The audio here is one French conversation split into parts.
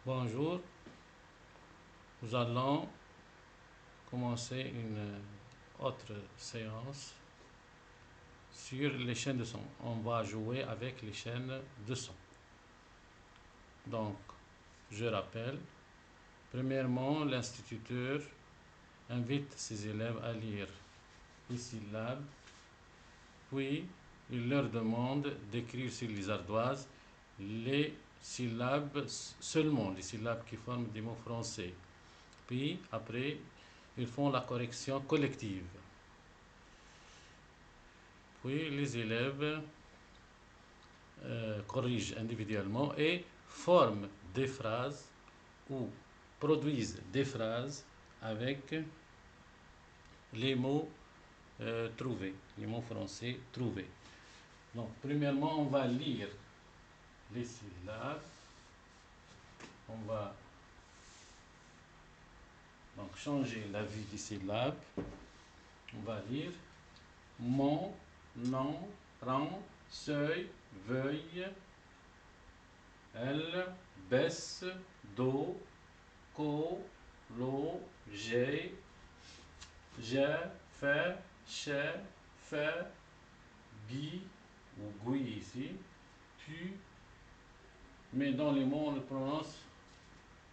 Bonjour, nous allons commencer une autre séance sur les chaînes de son. On va jouer avec les chaînes de son. Donc, je rappelle, premièrement, l'instituteur invite ses élèves à lire les syllabes, puis il leur demande d'écrire sur les ardoises les syllabes, seulement les syllabes qui forment des mots français. Puis, après, ils font la correction collective. Puis, les élèves corrigent individuellement et forment des phrases ou produisent des phrases avec les mots trouvés, les mots français trouvés. Donc, premièrement, on va lire les syllabes. On va donc changer la vue des syllabes. On va lire mon, non, rang, seuil, veuille, elle, baisse, do, co, lo, j'ai, fait, chez, fait, gui ou gui ici, tu, mais dans les mots on le prononce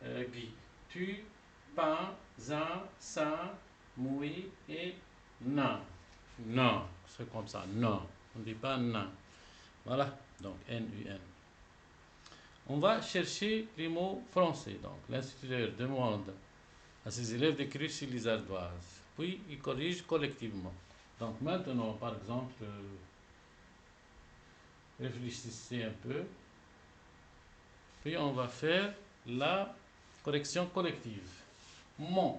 gui. Tu, pain, zin, sain, moui et nan. Non, c'est comme ça, non. On ne dit pas nan. Voilà, donc N-U-N. On va chercher les mots français. Donc, l'instituteur demande à ses élèves d'écrire sur les ardoises. Puis, il corrige collectivement. Donc, maintenant, par exemple, réfléchissez un peu. Puis, on va faire la correction collective. Mon.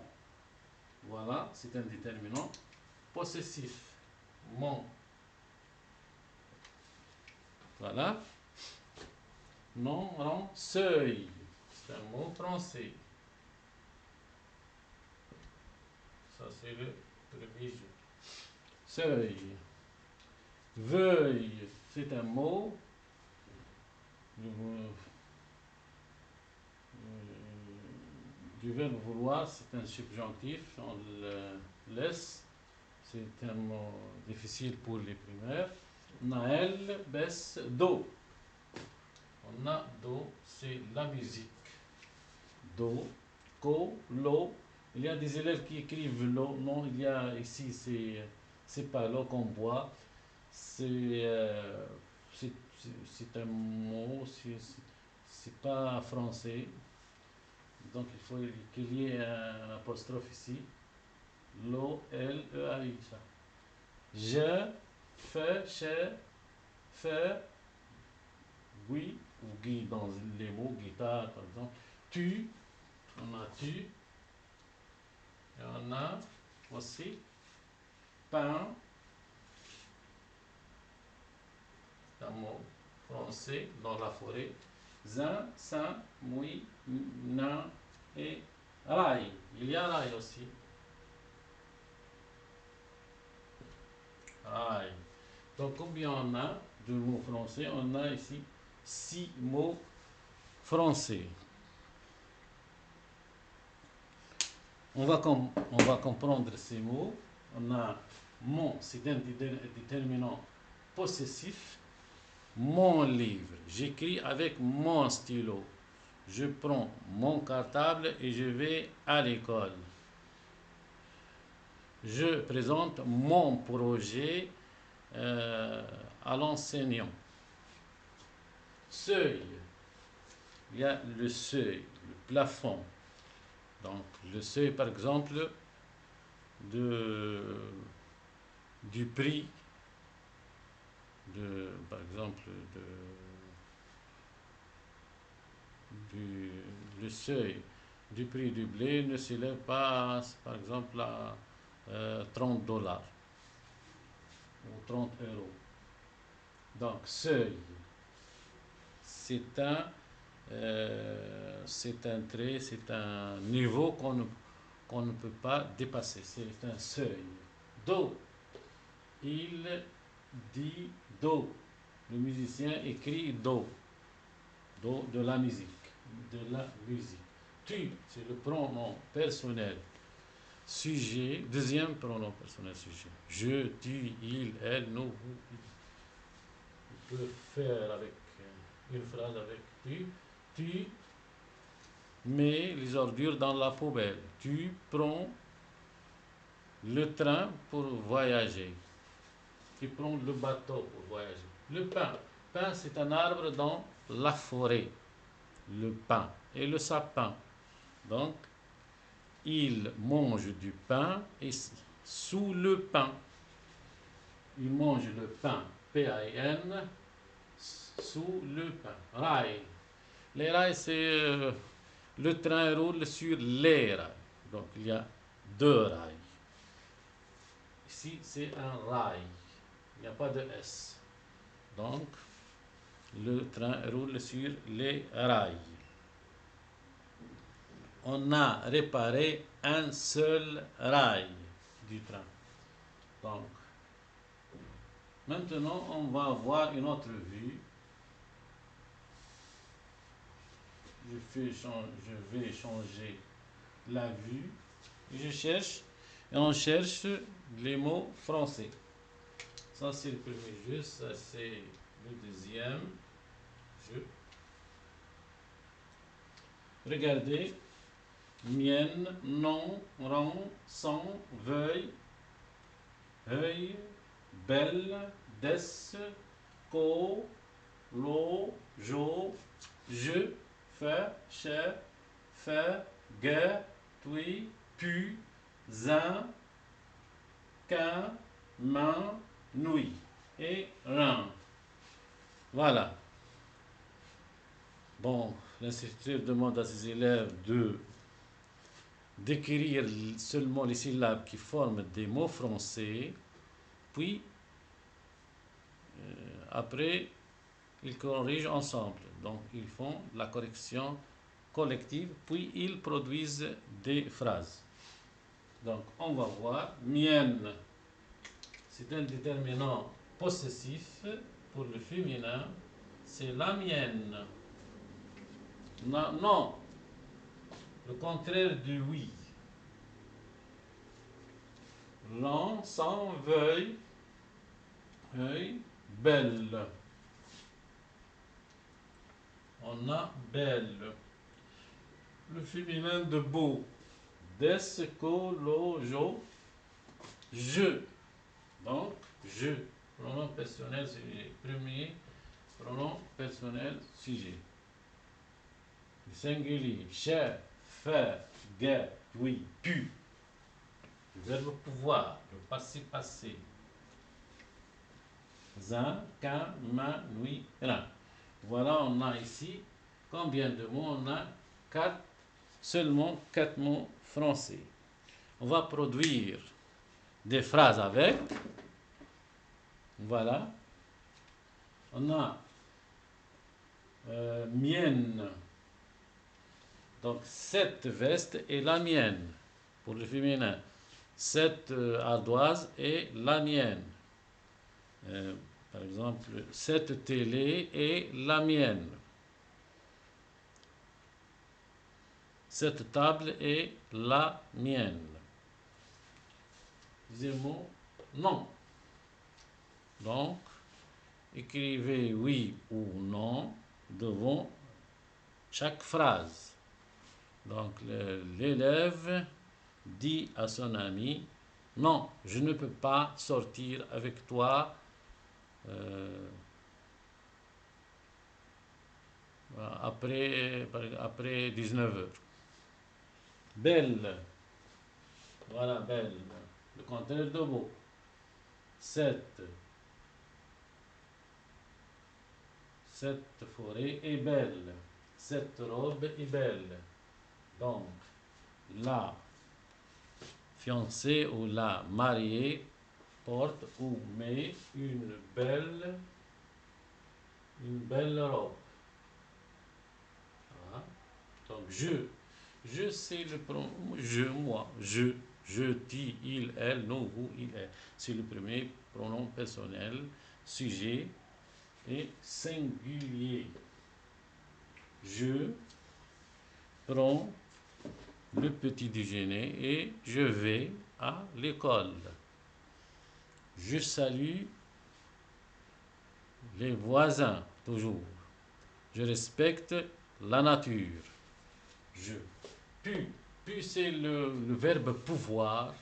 Voilà, c'est un déterminant possessif. Mon. Voilà. Non, rang, seuil. C'est un mot français. Ça, c'est le premier jeu. Seuil. Veuille, c'est un mot. Du verbe vouloir, c'est un subjonctif. On le laisse. C'est un mot difficile pour les primaires. Naël, baisse, do. On a do, c'est la musique. Do, co, lo. Il y a des élèves qui écrivent lo. Non, il y a ici, c'est pas l'eau qu'on boit. C'est un mot, c'est pas français. Donc il faut qu'il y ait un apostrophe ici. L'eau, L, E, A, I. Ça. Je, fais, oui, ou Guy dans les mots, guitare par exemple. Tu, on a tu. Et on a aussi pain, un mot français dans la forêt. Zin, sain, moui, nain et rail. Il y a rail aussi. Rail. Donc combien on a de mots français? On a ici 6 mots français. On va comprendre ces mots. On a mon, c'est un déterminant possessif. Mon livre, j'écris avec mon stylo. Je prends mon cartable et je vais à l'école. Je présente mon projet à l'enseignant. Seuil, il y a le seuil, le plafond. Donc le seuil par exemple du prix par exemple le seuil du prix du blé ne s'élève pas par exemple à $30 ou 30 euros. Donc seuil, c'est un trait, c'est un niveau qu'on ne peut pas dépasser. C'est un seuil. Do, il dit do. Le musicien écrit do. Do de la musique. de la musique. Tu, c'est le pronom personnel sujet, deuxième pronom personnel sujet. Je, tu, il, elle, nous, vous. On peut faire avec une phrase avec tu. Tu mets les ordures dans la poubelle. Tu prends le train pour voyager. Tu prends le bateau pour voyager. Le pain. Pain, c'est un arbre dans la forêt. Le pain et le sapin. Donc, il mange du pain et sous le pain. Il mange le pain, P-A-I-N, sous le pain. Rail. Les rails, c'est le train roule sur les rails. Donc, il y a deux rails. Ici, c'est un rail. Il n'y a pas de S. Donc, le train roule sur les rails. On a réparé un seul rail du train. Donc, maintenant, on va voir une autre vue. Je vais changer la vue. Et on cherche les mots français. Ça, c'est le premier jeu. Ça, c'est le deuxième jeu. Regardez. Mienne, non, rang, sans, veuille, œil, belle, des, co, lo, jo, je, fais, cher, fait, guerre, tuy, pu, zin, quin, main, nuit et rein. Voilà. Bon, l'instituteur demande à ses élèves d'écrire seulement les syllabes qui forment des mots français, puis après ils corrigent ensemble. Donc ils font la correction collective, puis ils produisent des phrases. Donc on va voir. Mienne, c'est un déterminant possessif pour le féminin. C'est la mienne. Non, non. Le contraire de oui. L'an, sans, veuille, œil, belle. On a belle. Le féminin de beau. Des, co, lo, jo, je. Donc, je. Pronom personnel sujet. Premier pronom personnel sujet. Singulier. Cher, faire, guère, oui, pu. Le verbe pouvoir. Le passé. Zin, quin, main, nuit, rein. Voilà, on a ici combien de mots? On a seulement 4 mots français. On va produire des phrases avec. Voilà. On a mienne. Donc, cette veste est la mienne. Pour le féminin. Cette ardoise est la mienne. Par exemple, cette télé est la mienne. Cette table est la mienne. Deuxième mot, non. Donc, écrivez oui ou non devant chaque phrase. Donc, l'élève dit à son ami, non, je ne peux pas sortir avec toi après 19 heures. Belle. Voilà, belle. Le contraire de beau. Cette forêt est belle. Cette robe est belle. Donc, la fiancée ou la mariée porte ou met une belle robe. Voilà. Donc, je, c'est le pronom je, moi. Je, tu, il, elle, nous, vous, il, elle. C'est le premier pronom personnel, sujet et singulier. Je, prends le petit déjeuner et je vais à l'école. Je salue les voisins, toujours. Je respecte la nature. Je. Puis c'est le verbe pouvoir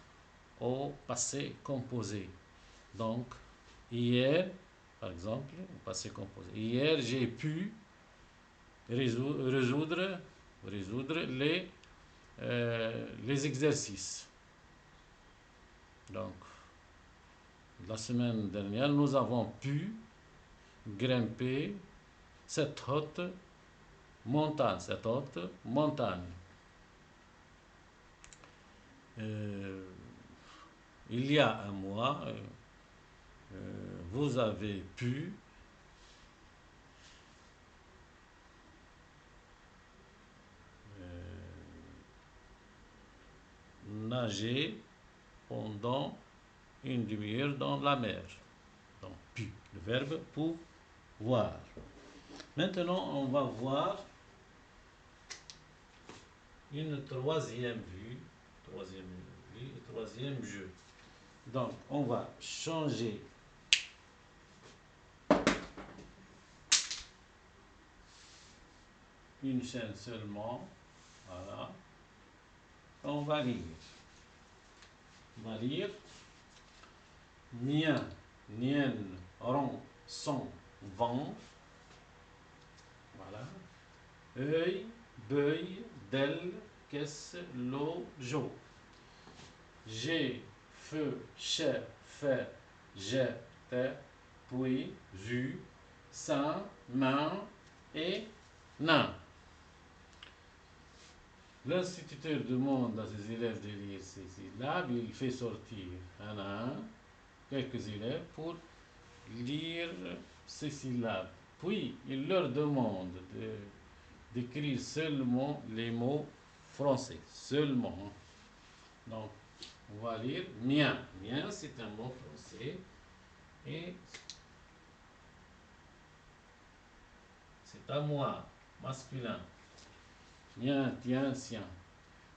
au passé composé. Donc, hier, par exemple, au passé composé. Hier, j'ai pu résoudre les exercices. Donc, la semaine dernière, nous avons pu grimper cette haute montagne. Il y a un mois, vous avez pu nager pendant une demi-heure dans la mer. Donc, pu, le verbe pouvoir. Maintenant, on va voir une troisième vue, troisième jeu. Donc, on va changer une chaîne seulement. Voilà. On va lire. Mien, nien, rond, son, vent. Voilà. Œil, beuil, d'elle, caisse, l'eau, jo. J'ai, feu, cher, fait, j'ai, puis, vu, sein, main et nain. L'instituteur demande à ses élèves de lire ces syllabes. Il fait sortir un à un quelques élèves pour lire ces syllabes. Puis, il leur demande d'écrire seulement les mots français. Seulement. Donc, on va lire mien. Mien, c'est un mot français. Et c'est à moi, masculin. Mien, tien, sien.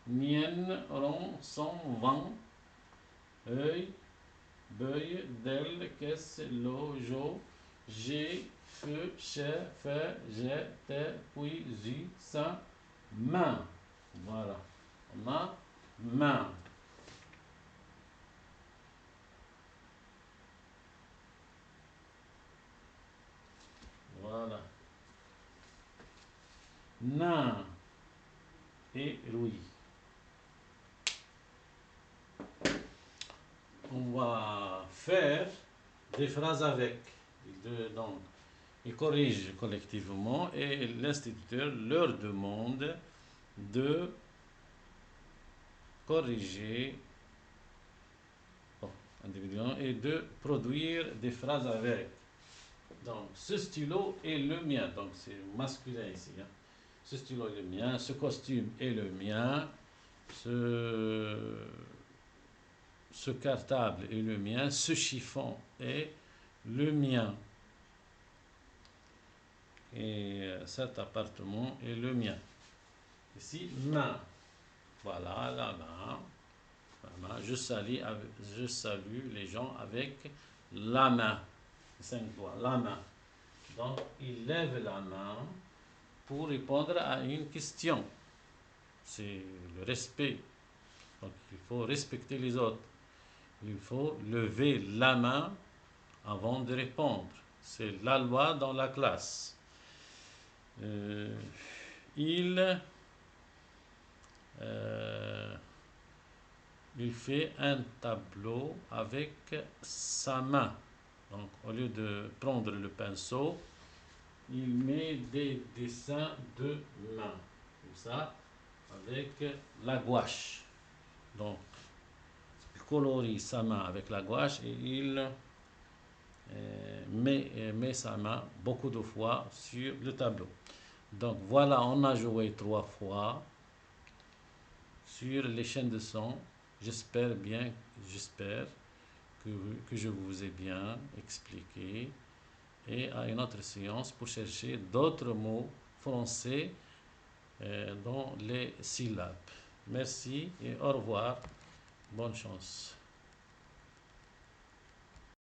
Mienne, rond, son, vent. Œil, beuil, d'elle, caisse, l'eau, jo. J'ai, feu, cher, fait, j'ai, puis, j'ai, ça, main. Voilà. Ma, main. Voilà. Nain et Louis. On va faire des phrases avec. Donc, ils corrigent collectivement et l'instituteur leur demande de corriger individuellement et de produire des phrases avec. Donc, ce stylo est le mien. Donc, c'est masculin ici. Hein. Ce stylo est le mien. Ce costume est le mien. Ce cartable est le mien. Ce chiffon est le mien. Et cet appartement est le mien. Ici, main. Voilà, la main. La main. Je salue les gens avec la main. 5 doigts, la main. Donc, il lève la main pour répondre à une question. C'est le respect. Donc, il faut respecter les autres. Il faut lever la main avant de répondre. C'est la loi dans la classe. Il fait un tableau avec sa main. Donc, au lieu de prendre le pinceau, il met des dessins de main. Comme ça, avec la gouache. Donc, il colorie sa main avec la gouache et il met sa main beaucoup de fois sur le tableau. Donc voilà, on a joué 3 fois sur les chaînes de son. J'espère que je vous ai bien expliqué. Et à une autre séance pour chercher d'autres mots français dans les syllabes. Merci et au revoir. Bonne chance.